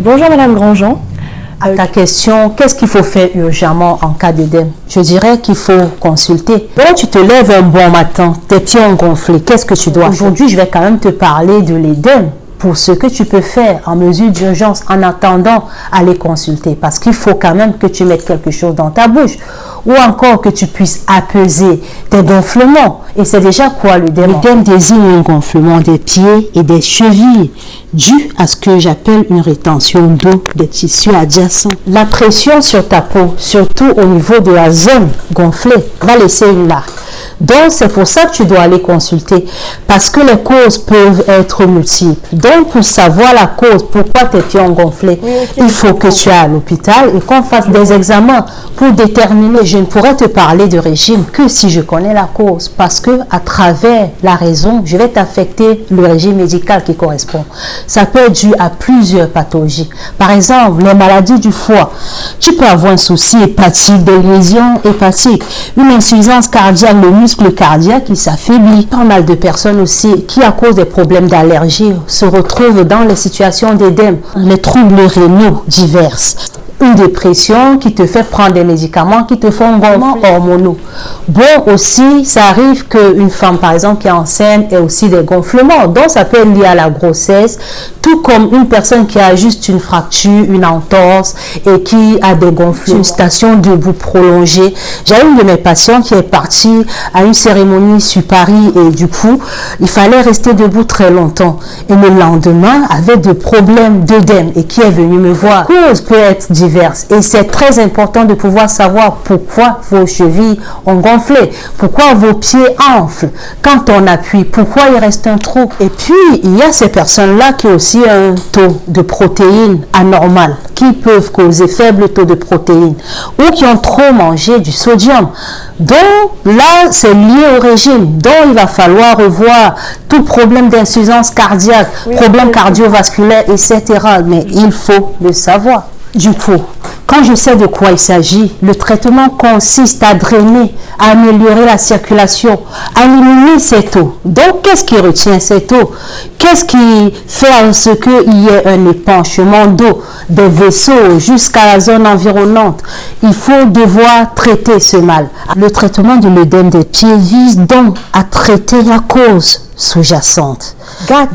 Bonjour Madame Grandjean. À ta question, qu'est-ce qu'il faut faire urgemment en cas d'œdème? Je dirais qu'il faut consulter. Donc tu te lèves un bon matin, tes pieds ont gonflé, qu'est-ce que tu dois faire? Aujourd'hui, je vais quand même te parler de l'œdème pour ce que tu peux faire en mesure d'urgence en attendant aller consulter. Parce qu'il faut quand même que tu mettes quelque chose dans ta bouche ou encore que tu puisses apaiser tes gonflements. Et c'est déjà quoi l'œdème? L'œdème désigne un gonflement des pieds et des chevilles dû à ce que j'appelle une rétention d'eau des tissus adjacents. La pression sur ta peau, surtout au niveau de la zone gonflée, va laisser une marque. Donc, c'est pour ça que tu dois aller consulter, parce que les causes peuvent être multiples. Donc, pour savoir la cause, pourquoi tes pieds ont gonflé, il faut que tu ailles à l'hôpital et qu'on fasse des examens pour déterminer. Je ne pourrais te parler de régime que si je connais la cause, parce que à travers la raison, je vais t'affecter le régime médical qui correspond. Ça peut être dû à plusieurs pathologies. Par exemple, les maladies du foie. Tu peux avoir un souci hépatique, des lésions hépatiques, une insuffisance cardiaque, le muscle cardiaque qui s'affaiblit. Pas mal de personnes aussi qui, à cause des problèmes d'allergie, se retrouvent dans les situations d'œdème, les troubles rénaux divers. Une dépression qui te fait prendre des médicaments qui te font gonfler hormonaux. Bon, aussi, ça arrive qu'une femme, par exemple, qui est enceinte ait aussi des gonflements. Donc, ça peut être lié à la grossesse, tout comme une personne qui a juste une fracture, une entorse et qui a des gonflements, une station debout prolongée. J'ai une de mes patientes qui est partie à une cérémonie sur Paris et du coup, il fallait rester debout très longtemps. Et le lendemain, avait des problèmes d'œdème et qui est venue me voir. La cause peut être diverse. Et c'est très important de pouvoir savoir pourquoi vos chevilles ont gonflé, pourquoi vos pieds enflent quand on appuie, pourquoi il reste un trou. Et puis, il y a ces personnes-là qui ont aussi un taux de protéines anormal, qui peuvent causer faible taux de protéines ou qui ont trop mangé du sodium. Donc, là, c'est lié au régime. Donc, il va falloir revoir tout problème d'insuffisance cardiaque, problème cardiovasculaire, etc. Mais il faut le savoir. Du coup, quand je sais de quoi il s'agit, le traitement consiste à drainer, à améliorer la circulation, à éliminer cette eau. Donc, qu'est-ce qui retient cette eau? Qu'est-ce qui fait en ce qu'il y ait un épanchement d'eau, des vaisseaux jusqu'à la zone environnante? Il faut devoir traiter ce mal. Le traitement de l'œdème des pieds vise donc à traiter la cause sous-jacente.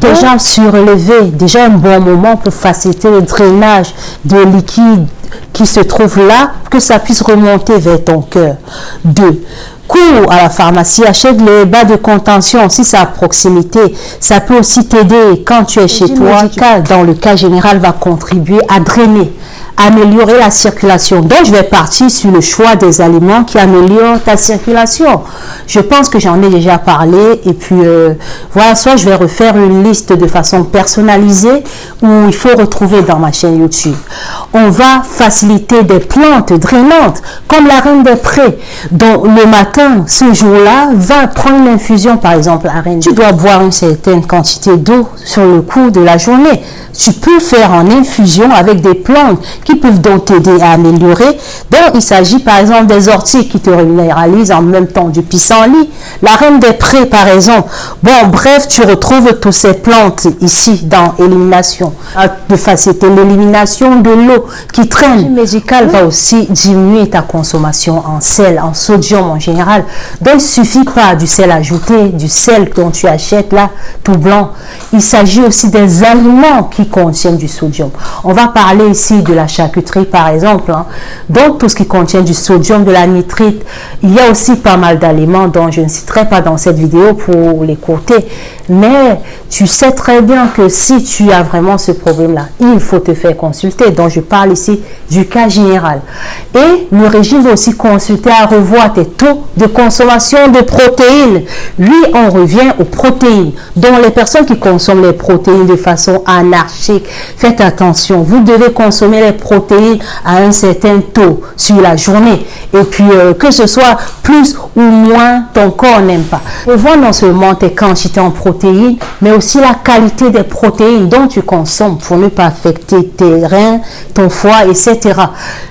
Déjà surélevé, déjà un bon moment pour faciliter le drainage de liquide qui se trouve là, que ça puisse remonter vers ton cœur. 2. Cours à la pharmacie, achète les bas de contention si c'est à proximité. Ça peut aussi t'aider quand tu es chez toi. Dans le cas général, va contribuer à drainer, améliorer la circulation. Donc, je vais partir sur le choix des aliments qui améliorent ta circulation. Je pense que j'en ai déjà parlé et puis voilà, soit je vais refaire une liste de façon personnalisée où il faut retrouver dans ma chaîne YouTube. On va faciliter des plantes drainantes comme la reine des prés. Donc, le matin, ce jour-là, va prendre une infusion, par exemple, la reine. Tu dois boire une certaine quantité d'eau sur le cours de la journée. Tu peux faire en infusion avec des plantes qui peuvent donc t'aider à améliorer. Donc, il s'agit par exemple des orties qui te minéralisent en même temps du pissenlit, la reine des prés par exemple. Bon, bref, tu retrouves toutes ces plantes ici dans élimination. De faciliter l'élimination de l'eau qui traîne. Le médical va aussi diminuer ta consommation en sel, en sodium en général. Donc, il ne suffit pas du sel ajouté, du sel dont tu achètes là, tout blanc. Il s'agit aussi des aliments qui contiennent du sodium. On va parler ici de la charcuterie par exemple. Donc, tout ce qui contient du sodium, de la nitrite. Il y a aussi pas mal d'aliments dont je ne citerai pas dans cette vidéo pour les côtés. Mais tu sais très bien que si tu as vraiment ce problème-là, il faut te faire consulter. Donc, je parle ici du cas général. Et le régime va aussi consulter à revoir tes taux de consommation de protéines. Lui, on revient aux protéines. Donc, les personnes qui consomment les protéines de façon anarchique, faites attention. Vous devez consommer les protéines à un certain taux sur la journée. Et puis, que ce soit plus ou moins, ton corps n'aime pas. Revoir non seulement tes quantités en protéines, mais aussi la qualité des protéines dont tu consommes pour ne pas affecter tes reins, ton foie, etc.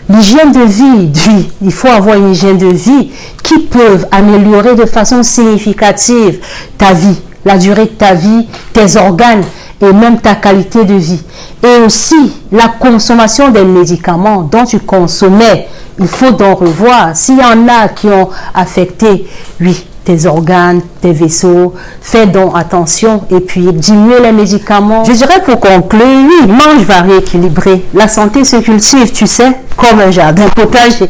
L'hygiène de vie, il faut avoir une hygiène de vie qui peut améliorer de façon significative ta vie, la durée de ta vie, tes organes et même ta qualité de vie. Et aussi, la consommation des médicaments dont tu consommais, il faut donc revoir. S'il y en a qui ont affecté, oui, tes organes, tes vaisseaux, fais donc attention et puis diminuer les médicaments. Je dirais pour conclure, oui, mange varié, équilibré. La santé se cultive, tu sais, comme un jardin potager.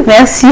Merci.